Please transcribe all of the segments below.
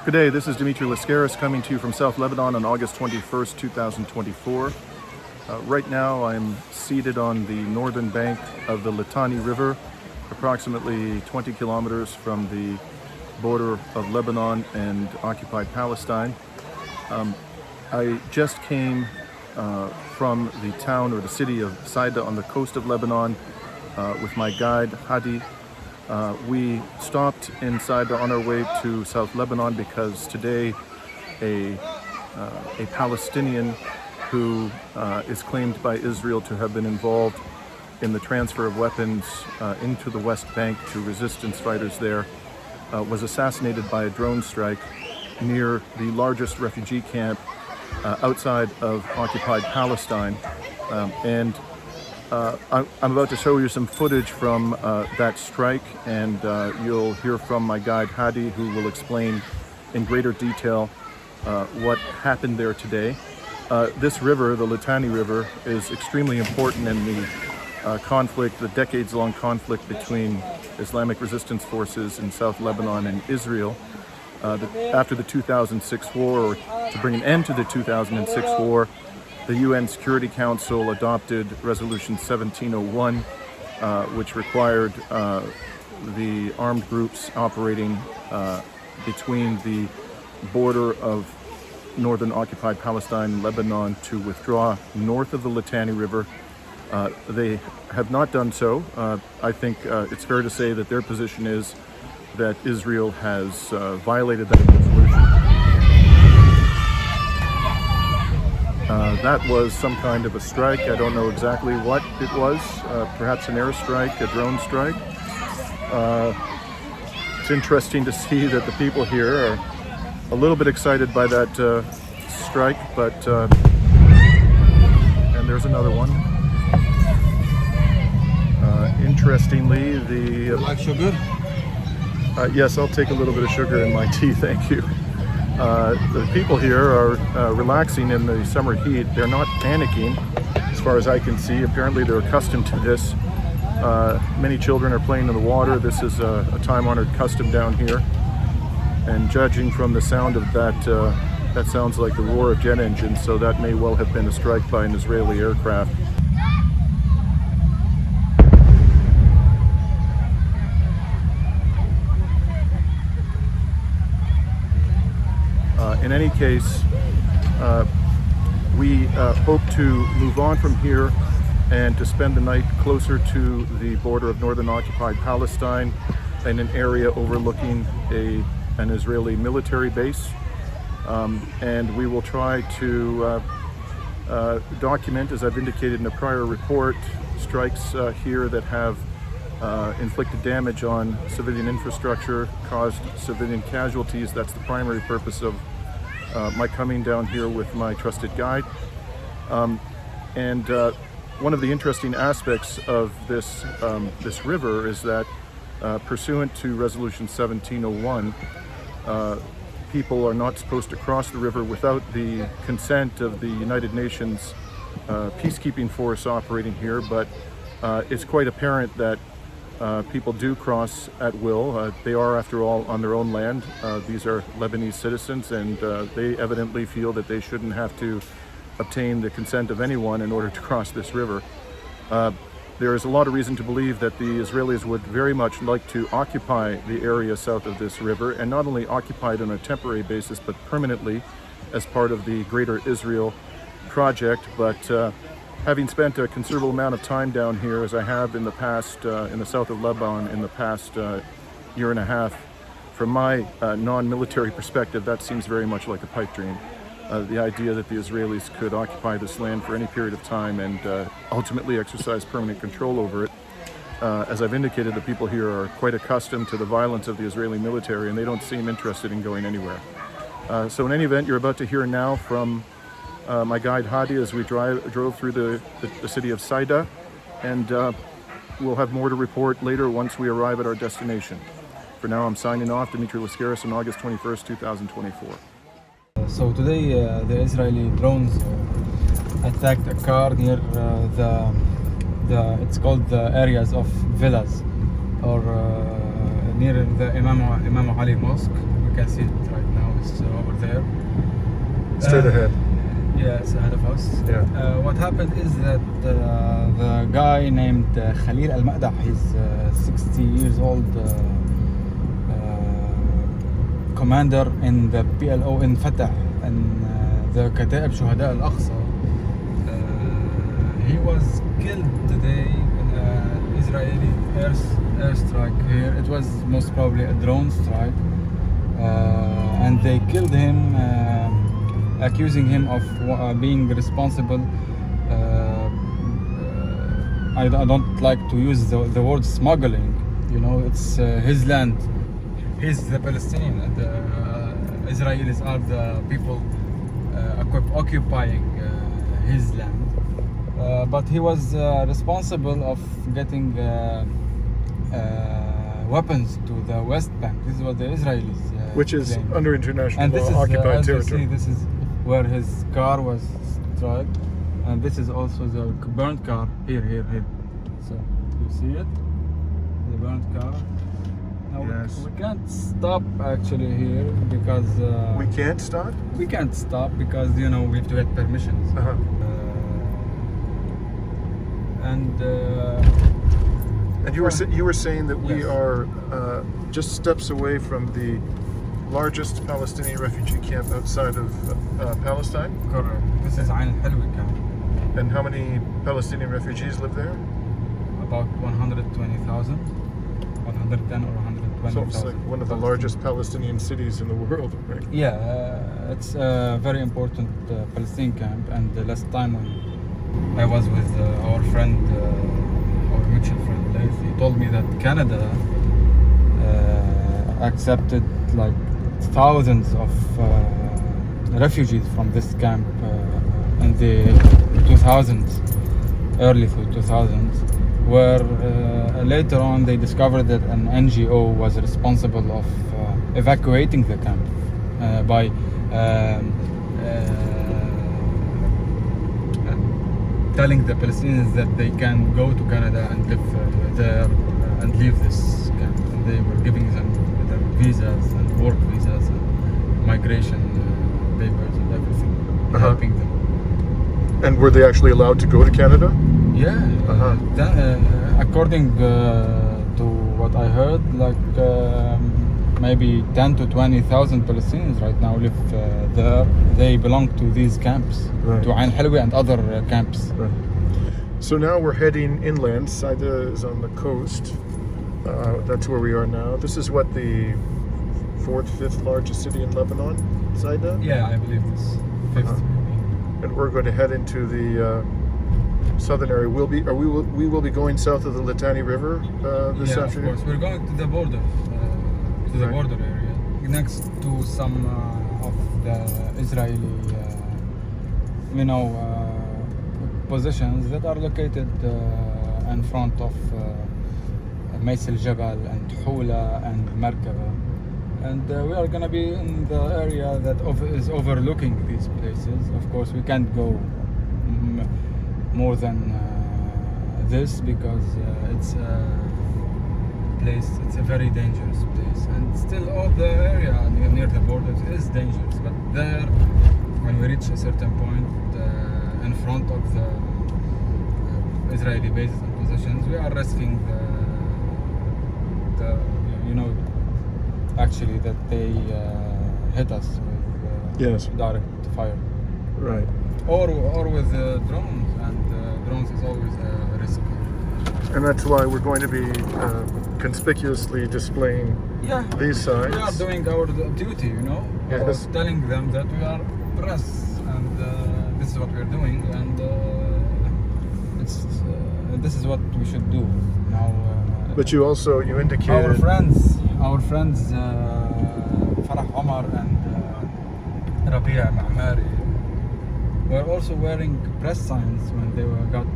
Good day, this is Dimitri Lascaris coming to you from South Lebanon on August 21st, 2024. Right now I'm seated on the northern bank of the Litani River, approximately 20 kilometers from the border of Lebanon and occupied Palestine. I just came from the town or the city of Saida on the coast of Lebanon with my guide Hadi. We stopped in Saida on our way to South Lebanon because today a Palestinian who is claimed by Israel to have been involved in the transfer of weapons into the West Bank to resistance fighters there was assassinated by a drone strike near the largest refugee camp outside of occupied Palestine. I'm about to show you some footage from that strike, and you'll hear from my guide Hadi, who will explain in greater detail what happened there today. This river, the Litani River, is extremely important in the conflict, the decades-long conflict between Islamic resistance forces in South Lebanon and Israel. After the 2006 war, or to bring an end to the 2006 war, the UN Security Council adopted Resolution 1701, which required the armed groups operating between the border of northern occupied Palestine and Lebanon to withdraw north of the Litani River. They have not done so. I think it's fair to say that their position is that Israel has violated that resolution. That was some kind of a strike. I don't know exactly what it was. Perhaps an airstrike, a drone strike. It's interesting to see that the people here are a little bit excited by that strike, but and there's another one. Interestingly, the like sugar? Yes, I'll take a little bit of sugar in my tea, thank you. The people here are relaxing in the summer heat. They're not panicking, as far as I can see. Apparently they're accustomed to this. Many children are playing in the water. This is a time-honored custom down here. And judging from the sound of that, that sounds like the roar of jet engines, so that may well have been a strike by an Israeli aircraft. In any case, we hope to move on from here and to spend the night closer to the border of northern occupied Palestine in an area overlooking an Israeli military base. And we will try to document, as I've indicated in a prior report, strikes here that have inflicted damage on civilian infrastructure, caused civilian casualties. That's the primary purpose of my coming down here with my trusted guide. And one of the interesting aspects of this river is that pursuant to Resolution 1701, people are not supposed to cross the river without the consent of the United Nations peacekeeping force operating here, but it's quite apparent that people do cross at will. They are, after all, on their own land. These are Lebanese citizens, and they evidently feel that they shouldn't have to obtain the consent of anyone in order to cross this river. There is a lot of reason to believe that the Israelis would very much like to occupy the area south of this river, and not only occupy it on a temporary basis, but permanently as part of the Greater Israel project. But having spent a considerable amount of time down here, as I have in the past, in the south of Lebanon in the past year and a half, from my non-military perspective, that seems very much like a pipe dream. The idea that the Israelis could occupy this land for any period of time and ultimately exercise permanent control over it. As I've indicated, the people here are quite accustomed to the violence of the Israeli military, and they don't seem interested in going anywhere. So in any event, you're about to hear now from my guide Hadi as we drove through the city of Saida, and we'll have more to report later once we arrive at our destination. For now, I'm signing off. Dimitri Lascaris on August 21st, 2024. So today the Israeli drones attacked a car near it's called the areas of villas, or near the Imam Ali Mosque. You can see it right now. there. Straight ahead. Yeah, it's ahead of us. Yeah. What happened is that the guy named Khalil Maqdah, he's 60 years old, commander in the PLO in Fatah and the Kataib Shuhada Al-Aqsa. He was killed today in an Israeli airstrike here. It was most probably a drone strike, and they killed him, accusing him of being responsible. I don't like to use the word smuggling. You know, it's his land. He's the Palestinian, and the Israelis are the people occupying his land. But he was responsible of getting weapons to the West Bank. This is what the Israelis Which is claim. under international And this law, is, occupied as you territory. see, this is where his car was struck, and this is also the burnt car here. So you see it, the burnt car. Now Yes. we can't stop actually here because We can't stop? we can't stop because we have to get permissions. Uh-huh. And And you were saying that we Yes. are just steps away from the largest Palestinian refugee camp outside of Palestine. correct. This is Ain al-Halwi camp. And how many Palestinian refugees live there? About 120,000, 110 or 120,000. So it's like one of the largest Palestinian cities in the world, right? Yeah, it's a very important Palestinian camp. And the last time when I was with our friend, our mutual friend, Leith, he told me that Canada accepted like thousands of refugees from this camp in the 2000s, early 2000s, where later on they discovered that an NGO was responsible of evacuating the camp by telling the Palestinians that they can go to Canada and live there and leave this camp. And they were giving them visas and work visas and migration papers and everything, helping them. And were they actually allowed to go to Canada? Yeah, according to what I heard, like maybe 10 to 20,000 Palestinians right now live there. They belong to these camps, Right. to Ain Halwi and other camps. Right. So now we're heading inland. Saida is on the coast. That's where we are now. This is what, the fourth, fifth largest city in Lebanon, Saida? Yeah, I believe this fifth. And we're going to head into the southern area. We will be going south of the Litani River this Yeah, afternoon. of course. We're going to the border, to the Right. border area, next to some of the Israeli, positions that are located in front of Mays al-Jabal and Hula and Markaba. And we are going to be in the area that is overlooking these places. Of course, we can't go more than this because it's a very dangerous place. And still all the area near the borders is dangerous. But there, when we reach a certain point in front of the Israeli bases and positions, we are risking actually that they hit us with Yes. direct fire, Right. or with drones, and drones is always a risk. And that's why we're going to be conspicuously displaying Yeah, these signs. we are doing our duty, Yes. about telling them that we are press, and this is what we are doing, and this is what we should do now. But you indicated Our friends Farah Omar and Rabia Ma'mari were also wearing press signs when they got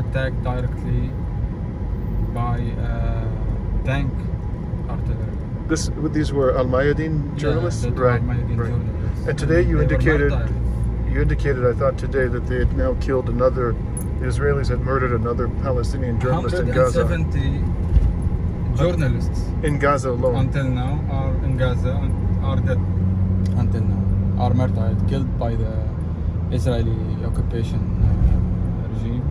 attacked directly by tank artillery. These were Al-Mayadeen journalists, Yeah, the right? Al-Mayadeen Right. journalists. And today They were indicated, martyred. I thought today, that they had now killed the Israelis had murdered another Palestinian journalist in Gaza. 170 journalists In Gaza alone. until now are in Gaza and are dead. until now are martyred, killed by the Israeli occupation regime.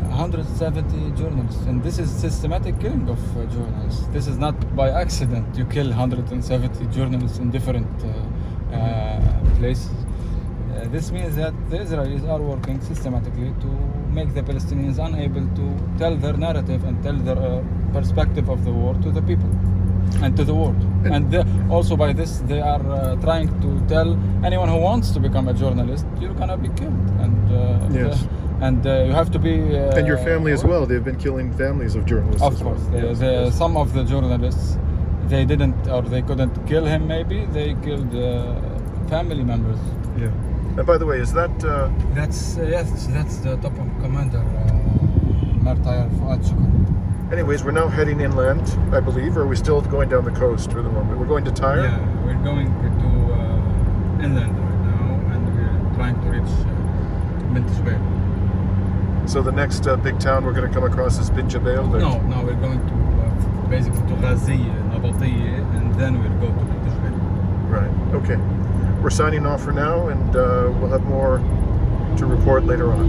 170 journalists, and this is systematic killing of journalists. This is not by accident. You kill 170 journalists in different places. This means that the Israelis are working systematically to make the Palestinians unable to tell their narrative and tell their perspective of the war to the people and to the world. And also by this, they are trying to tell anyone who wants to become a journalist, you're gonna be killed. And Yes. You have to be. And your family as well. They've been killing families of journalists. Of as well. course, Yes. some of the journalists, they didn't or they couldn't kill him. Maybe they killed family members. Yeah. And by the way, is that That's that's the top of commander, Martyr Fuad Shukran. anyways, we're now heading inland, I believe, or are we still going down the coast for the moment? We're going to Tyre? Yeah, we're going to inland right now, and we're trying to reach Bint Jubail. So the next big town we're going to come across is Bin Jabal? No, we're going to basically to Ghazi, Nabatiya, and then we'll go to Bint Jubail. Right. Okay. We're signing off for now, and we'll have more to report later on.